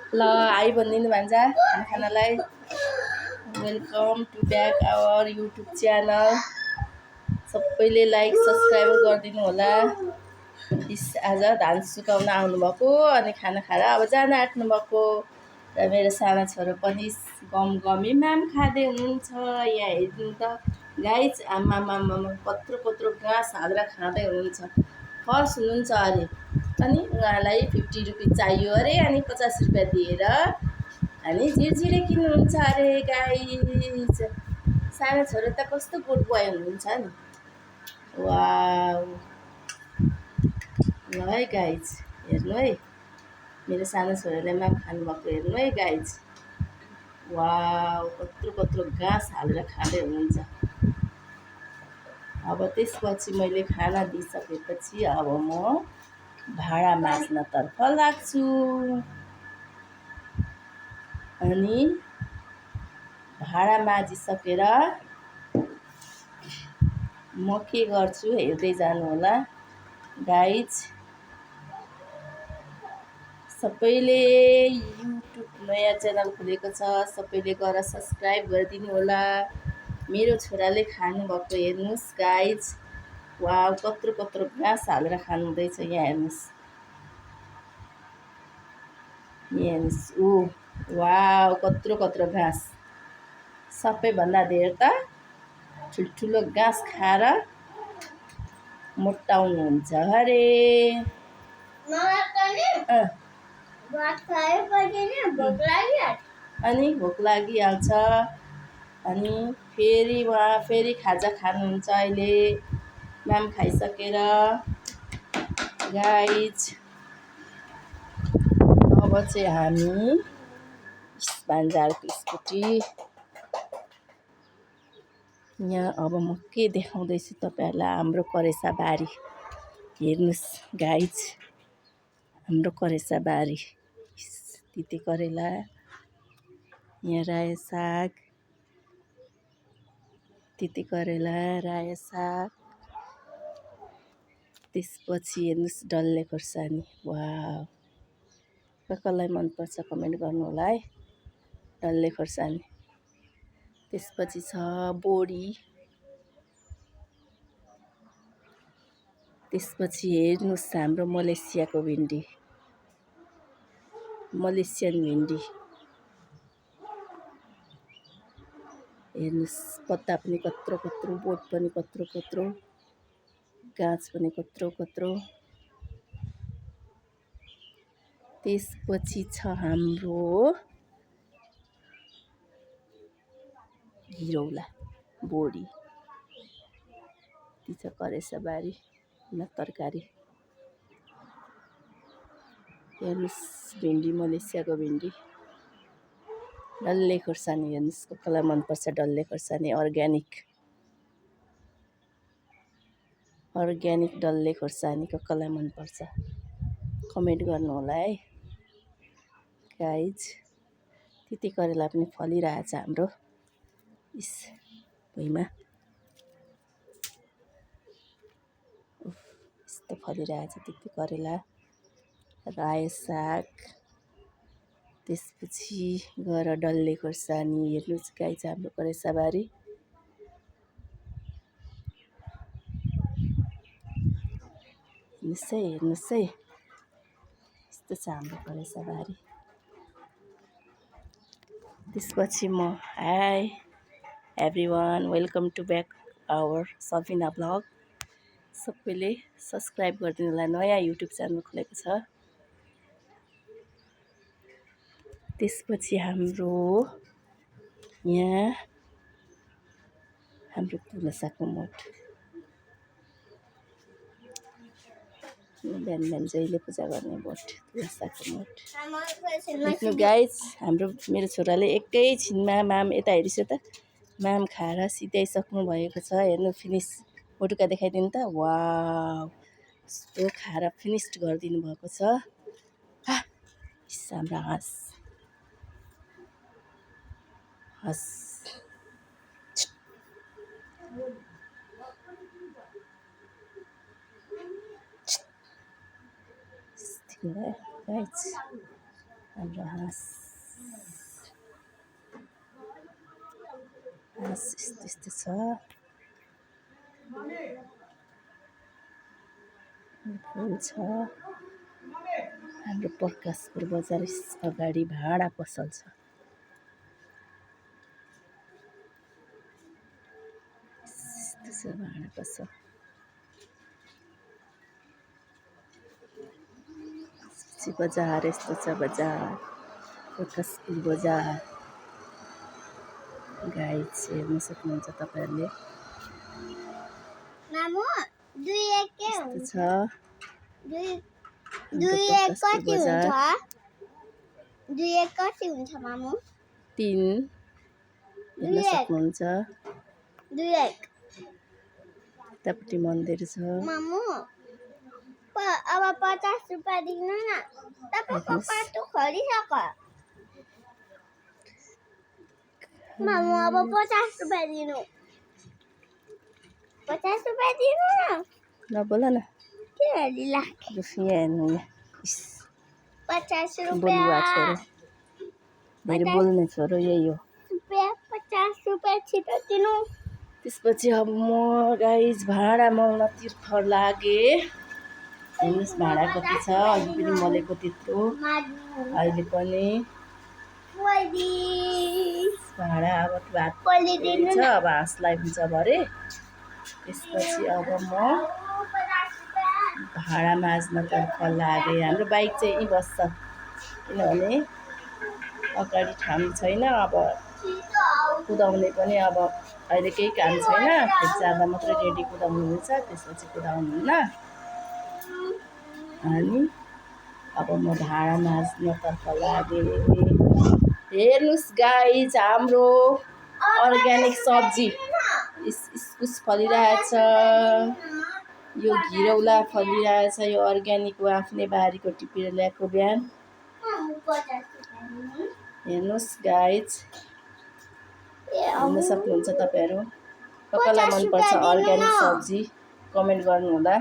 ल आई भनिदिनु भन्छ खानालाई। Welcome to back our YouTube channel. सबैले लाइक सब्सक्राइब गरिदिनु होला। आज धान सुकाउन आउनुभएको अनि खाना खाएर अब जान आँट्नु भएको र मेरो सानो छोरो पनि गमी माम खाँदै हुनुहुन्छ। यहाँ हेर्नु त गाइज, आमामामा कत्रो कत्रो घाँस हालेर खाँदै हुनुहुन्छ। फर्स्ट हुनुहुन्छ अरे अनि उहाँलाई 50 रुपियाँ चाहियो अरे अनि 50 रुपियाँ दिएर अनि झिरझिरे किन्नुहुन्छ अरे गाइज। सानो छोरो त कस्तो गुड बोय हुनुहुन्छ नि। वाउ, ल है गाइज हेर्नु है, मेरो सानो छोराले माम खानुभएको हेर्नु है गाइज। वाउ, कत्रो कत्रो घाँस हालेर खाँदै हुनुहुन्छ। अब त्यसपछि मैले खाना दिइसकेपछि अब म भाँडा माझ्नतर्फ लाग्छु। अनि भाँडा माझिसकेर म के गर्छु हेर्दै जानु होला गाइज। सबैले युट्युब नयाँ च्यानल खोलेको छ, सबैले गएर सब्सक्राइब गरिदिनु होला। मेरो छोराले खानुभएको हेर्नुहोस् गाइज। वाउ, कत्रो कत्रो घाँस हालेर खानुहुँदैछ। यहाँ हेर्नुहोस्, यहाँ हेर्नुहोस्। वाउ, कत्रो कत्रो घाँस। सबैभन्दा धेर त ठुल्ठुलो घाँस खाएर मोटाउनुहुन्छ अरे। अनि भोक लागिहाल्छ अनि फेरि खाजा खानुहुन्छ अहिले माम खाइसकेर गाइज। अब चाहिँ हामी भान्जाहरूको स्कुटी यहाँ। अब म के देखाउँदैछु तपाईँहरूलाई, हाम्रो करेसा बारी हेर्नुहोस् गाइज। हाम्रो करेसा बारी, तिते करेला, यहाँ रायो साग, तिते करेला, रायो साग। त्यसपछि हेर्नुहोस् डल्ले खोर्सानी। वाउ, कसलाई मनपर्छ कमेन्ट गर्नु होला है, डल्ले खोर्सानी। त्यसपछि छ बोडी। त्यसपछि हेर्नुहोस् हाम्रो मलेसियाको भिन्डी, मलेसियन भिन्डी हेर्नुहोस्। पत्ता पनि कत्रो कत्रो, बोट पनि कत्रो कत्रो, गाछ पनि कत्रो कत्रो। त्यसपछि छ हाम्रो घिरौला बोडी। ती छ करेसाबारी तरकारी। हेर्नुहोस् भिन्डी, मलेसियाको भिन्डी, डल्ले खोर्सानी हेर्नुहोस्। कसलाई मनपर्छ डल्ले खोर्सानी, अर्ग्यानिक डल्ले खोर्सानी कसलाई मनपर्छ कमेन्ट गर्नु होला है गाइज। तिते करेला पनि फलिरहेछ हाम्रो भुइँमा। यस्तो फलिरहेछ तिते करेला, रायो साग। त्यसपछि गएर डल्ले खोर्सानी हेर्नुहोस् गाइज, हाम्रो करेसाबारी। हेर्नुहोस् है, यस्तो छ हाम्रो करेसाबारी। त्यसपछि म hi everyone, welcome to back our Safina blog. सबैले सब्सक्राइब गरिदिनु होला, नयाँ युट्युब च्यानल खोलेको छ। त्यसपछि हाम्रो यहाँ हाम्रो तुलसाको मठ, बिहान बिहान जहिले पूजा गर्ने मठ, तुलसाको मठ। देख्नु गाइज, मेरो छोराले एकैछिनमा माम यता हेरिस् त, माम खाएर सिध्याइसक्नु भएको छ। हेर्नु फिनिस, फोटोका देखाइदिनु त। वाउ, यस्तो खाएर फिनिस्ड गरिदिनु भएको छ। हाम्रो हाँस गाइज। हाम्रो हाँस यस्तो यस्तो छ। फुल छ। हाम्रो प्रकाशपुर बजार अगाडि भाडा पसल छ। यस्तो छ भाडा पसल। बजार यस्तो छ बजार, प्रकाशपुर बजार। गाई चाहिँ हेर्न सक्नुहुन्छ तपाईँहरूले। यस्तो छ कति हुन्छ मामु? 3 हेर्न सक्नुहुन्छ। यतापट्टि मन्दिर छ। मामु अब 50 रुपियाँ दिनु न। तपाईको पाटो खरिसक्यो। मामु अब 50 रुपियाँ दिनु। 50 रुपियाँ दिनु न। नबोल न। के हरिला? रुफिया हेर्नु यहाँ। 50 रुपियाँ। बोलुवा छोरो। धेरै बोल्ने छोरो यही हो। 50 रुपियाँ छिटो दिनु। त्यसपछि अब म गाइज भाडा मल्न तीर्थ लागेँ। हेर्नुहोस् भाडा कति छ। अघि पनि मलेको त्यत्रो, अहिले पनि भाडा अब छ। अब हाँसलाई हुन्छ भरे। त्यसपछि अब म भाडा माझ्नतर्फ लागेँ। हाम्रो बाइक चाहिँ यहीँ बस्छ, किनभने अगाडि ठाउँ छैन। अब कुदाउने पनि अब अहिले केही काम छैन। फेरि जाँदा मात्रै रेडी कुदाउनु हुन्छ, त्यसपछि कुदाउनुहुन्न। अनि अब म भाडा माझ्नतर्फ लागेँ। हेर्नुहोस् गाइज हाम्रो अर्ग्यानिक सब्जी इस्कुस फलिरहेछ। यो घिरौला फलिरहेछ। यो अर्ग्यानिक हो, आफ्नै बारीको टिपेर ल्याएको बिहान। हेर्नुहोस् गाइज, हेर्न सक्नुहुन्छ तपाईँहरू। कसलाई मनपर्छ अर्ग्यानिक सब्जी कमेन्ट गर्नुहोला।